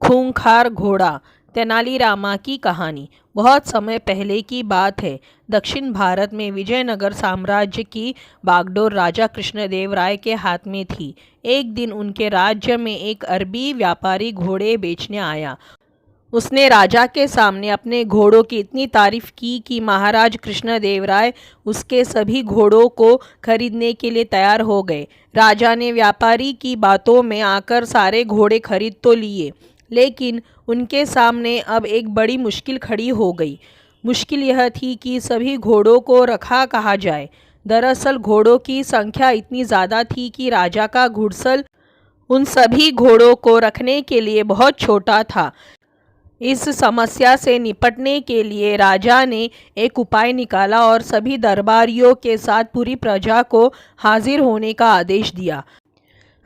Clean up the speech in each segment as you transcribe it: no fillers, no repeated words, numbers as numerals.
खूंखार घोड़ा। तेनालीरामा की कहानी बहुत समय पहले की बात है। दक्षिण भारत में विजयनगर साम्राज्य की बागडोर राजा कृष्णदेव राय के हाथ में थी। एक दिन उनके राज्य में एक अरबी व्यापारी घोड़े बेचने आया। उसने राजा के सामने अपने घोड़ों की इतनी तारीफ की कि महाराज कृष्णदेव राय उसके सभी घोड़ों को खरीदने के लिए तैयार हो गए। राजा ने व्यापारी की बातों में आकर सारे घोड़े खरीद तो लिए, लेकिन उनके सामने अब एक बड़ी मुश्किल खड़ी हो गई। मुश्किल यह थी कि सभी घोड़ों को रखा कहाँ जाए। दरअसल घोड़ों की संख्या इतनी ज़्यादा थी कि राजा का घुड़सल उन सभी घोड़ों को रखने के लिए बहुत छोटा था। इस समस्या से निपटने के लिए राजा ने एक उपाय निकाला और सभी दरबारियों के साथ पूरी प्रजा को हाजिर होने का आदेश दिया।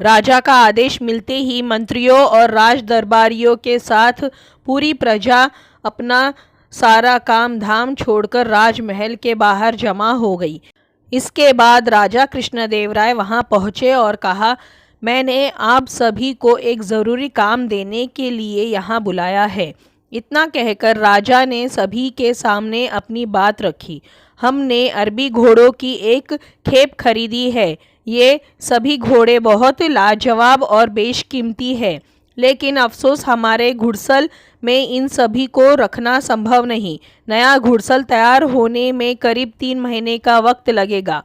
राजा का आदेश मिलते ही मंत्रियों और राज दरबारियों के साथ पूरी प्रजा अपना सारा काम धाम छोड़कर राजमहल के बाहर जमा हो गई। इसके बाद राजा कृष्णदेव राय वहां पहुंचे और कहा, मैंने आप सभी को एक ज़रूरी काम देने के लिए यहाँ बुलाया है। इतना कहकर राजा ने सभी के सामने अपनी बात रखी। हमने अरबी घोड़ों की एक खेप खरीदी है। ये सभी घोड़े बहुत लाजवाब और बेशकीमती है, लेकिन अफसोस हमारे घुड़सल में इन सभी को रखना संभव नहीं। नया घुड़सल तैयार होने में करीब 3 महीने का वक्त लगेगा।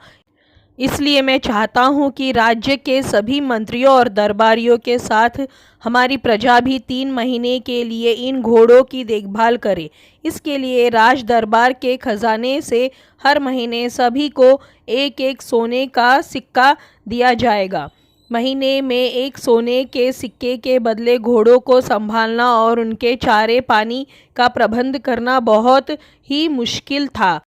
इसलिए मैं चाहता हूं कि राज्य के सभी मंत्रियों और दरबारियों के साथ हमारी प्रजा भी 3 महीने के लिए इन घोड़ों की देखभाल करे। इसके लिए राज दरबार के खजाने से हर महीने सभी को एक एक सोने का सिक्का दिया जाएगा। महीने में एक सोने के सिक्के के बदले घोड़ों को संभालना और उनके चारे पानी का प्रबंध करना बहुत ही मुश्किल था,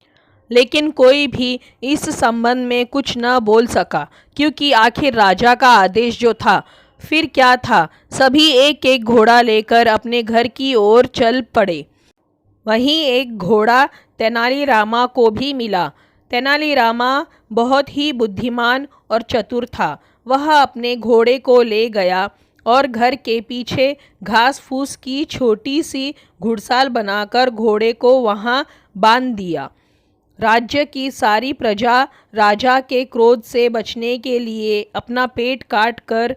लेकिन कोई भी इस संबंध में कुछ न बोल सका, क्योंकि आखिर राजा का आदेश जो था। फिर क्या था, सभी एक एक घोड़ा लेकर अपने घर की ओर चल पड़े। वहीं एक घोड़ा तेनालीरामा को भी मिला। तेनालीरामा बहुत ही बुद्धिमान और चतुर था। वह अपने घोड़े को ले गया और घर के पीछे घास फूस की छोटी सी घुड़साल बनाकर घोड़े को वहां बांध दिया। राज्य की सारी प्रजा राजा के क्रोध से बचने के लिए अपना पेट काट कर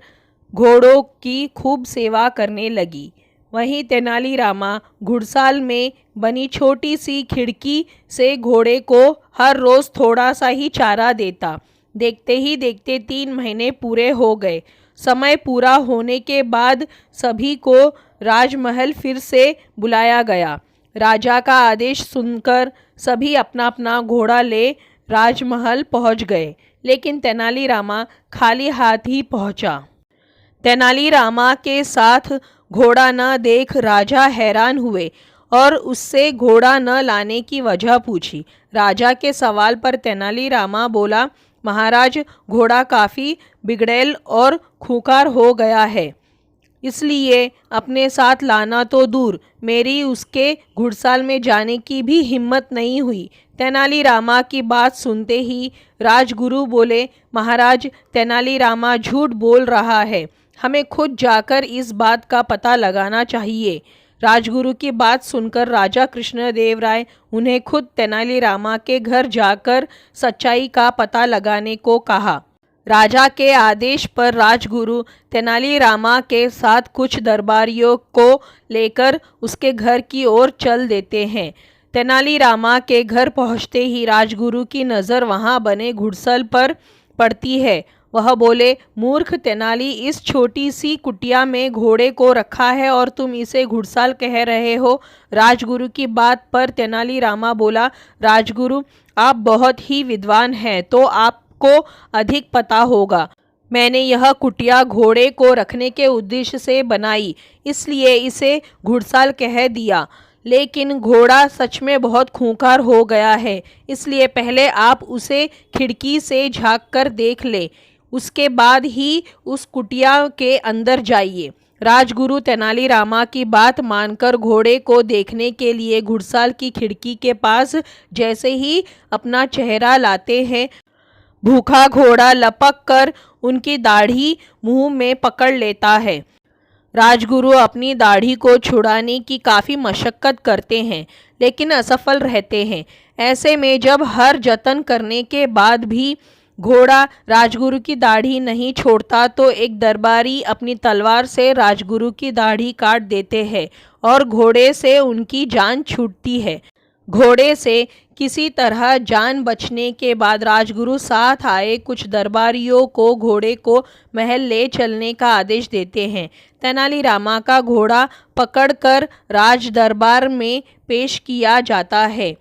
घोड़ों की खूब सेवा करने लगी। वहीं तेनालीरामा घुड़साल में बनी छोटी सी खिड़की से घोड़े को हर रोज़ थोड़ा सा ही चारा देता। देखते ही देखते 3 महीने पूरे हो गए। समय पूरा होने के बाद सभी को राजमहल फिर से बुलाया गया। राजा का आदेश सुनकर सभी अपना अपना घोड़ा ले राजमहल पहुंच गए, लेकिन तेनालीरामा खाली हाथ ही पहुंचा। तेनालीरामा के साथ घोड़ा न देख राजा हैरान हुए और उससे घोड़ा न लाने की वजह पूछी। राजा के सवाल पर तेनालीरामा बोला, महाराज, घोड़ा काफ़ी बिगड़ैल और खूंखार हो गया है, इसलिए अपने साथ लाना तो दूर, मेरी उसके घुड़साल में जाने की भी हिम्मत नहीं हुई। तेनालीरामा की बात सुनते ही राजगुरु बोले, महाराज, तेनालीरामा झूठ बोल रहा है, हमें खुद जाकर इस बात का पता लगाना चाहिए। राजगुरु की बात सुनकर राजा कृष्णदेव राय उन्हें खुद तेनालीरामा के घर जाकर सच्चाई का पता लगाने को कहा। राजा के आदेश पर राजगुरु तेनालीरामा के साथ कुछ दरबारियों को लेकर उसके घर की ओर चल देते हैं। तेनालीरामा के घर पहुंचते ही राजगुरु की नज़र वहां बने घुड़सल पर पड़ती है। वह बोले, मूर्ख तेनाली, इस छोटी सी कुटिया में घोड़े को रखा है और तुम इसे घुड़साल कह रहे हो। राजगुरु की बात पर तेनालीरामा बोला, राजगुरु, आप बहुत ही विद्वान हैं, तो आपको अधिक पता होगा। मैंने यह कुटिया घोड़े को रखने के उद्देश्य से बनाई, इसलिए इसे घुड़साल कह दिया, लेकिन घोड़ा सच में बहुत खूंखार हो गया है, इसलिए पहले आप उसे खिड़की से झांक कर देख ले, उसके बाद ही उस कुटिया के अंदर जाइए। राजगुरु तेनालीरामा की बात मानकर घोड़े को देखने के लिए घुड़साल की खिड़की के पास जैसे ही अपना चेहरा लाते हैं, भूखा घोड़ा लपक कर उनकी दाढ़ी मुंह में पकड़ लेता है। राजगुरु अपनी दाढ़ी को छुड़ाने की काफ़ी मशक्क़त करते हैं लेकिन असफल रहते हैं। ऐसे में जब हर जतन करने के बाद भी घोड़ा राजगुरु की दाढ़ी नहीं छोड़ता तो एक दरबारी अपनी तलवार से राजगुरु की दाढ़ी काट देते हैं और घोड़े से उनकी जान छूटती है। घोड़े से किसी तरह जान बचने के बाद राजगुरु साथ आए कुछ दरबारियों को घोड़े को महल ले चलने का आदेश देते हैं। तेनालीरामा का घोड़ा पकड़कर राज दरबार में पेश किया जाता है।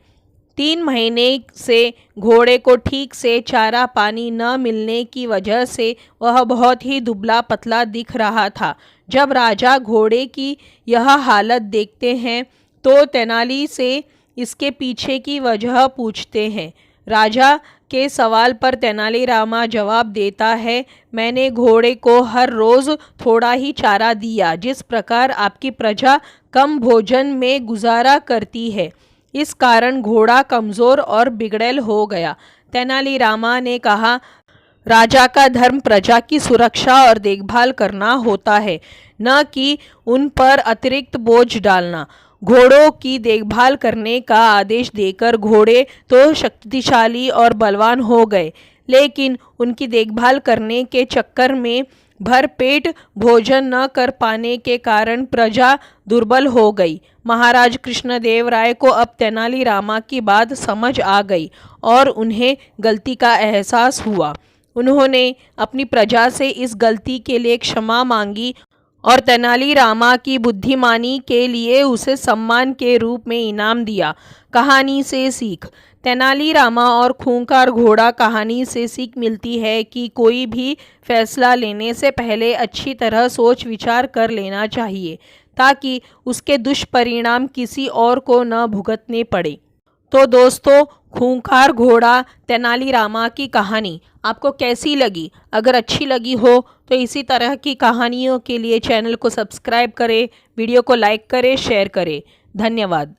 3 महीने से घोड़े को ठीक से चारा पानी न मिलने की वजह से वह बहुत ही दुबला पतला दिख रहा था। जब राजा घोड़े की यह हालत देखते हैं तो तेनाली से इसके पीछे की वजह पूछते हैं। राजा के सवाल पर तेनालीरामा जवाब देता है, मैंने घोड़े को हर रोज़ थोड़ा ही चारा दिया, जिस प्रकार आपकी प्रजा कम भोजन में गुजारा करती है। इस कारण घोड़ा कमज़ोर और बिगड़ैल हो गया। तेनालीरामा ने कहा, राजा का धर्म प्रजा की सुरक्षा और देखभाल करना होता है, न कि उन पर अतिरिक्त बोझ डालना। घोड़ों की देखभाल करने का आदेश देकर घोड़े तो शक्तिशाली और बलवान हो गए, लेकिन उनकी देखभाल करने के चक्कर में भरपेट भोजन न कर पाने के कारण प्रजा दुर्बल हो गई। महाराज कृष्णदेव राय को अब तेनालीरामा की बात समझ आ गई और उन्हें गलती का एहसास हुआ। उन्होंने अपनी प्रजा से इस गलती के लिए क्षमा मांगी और तेनालीरामा की बुद्धिमानी के लिए उसे सम्मान के रूप में इनाम दिया। कहानी से सीख। तेनालीरामा और खूंखार घोड़ा कहानी से सीख मिलती है कि कोई भी फैसला लेने से पहले अच्छी तरह सोच विचार कर लेना चाहिए ताकि उसके दुष्परिणाम किसी और को न भुगतने पड़े। तो दोस्तों, खूंखार घोड़ा तेनालीरामा की कहानी आपको कैसी लगी? अगर अच्छी लगी हो तो इसी तरह की कहानियों के लिए चैनल को सब्सक्राइब करें, वीडियो को लाइक करें, शेयर करें। धन्यवाद।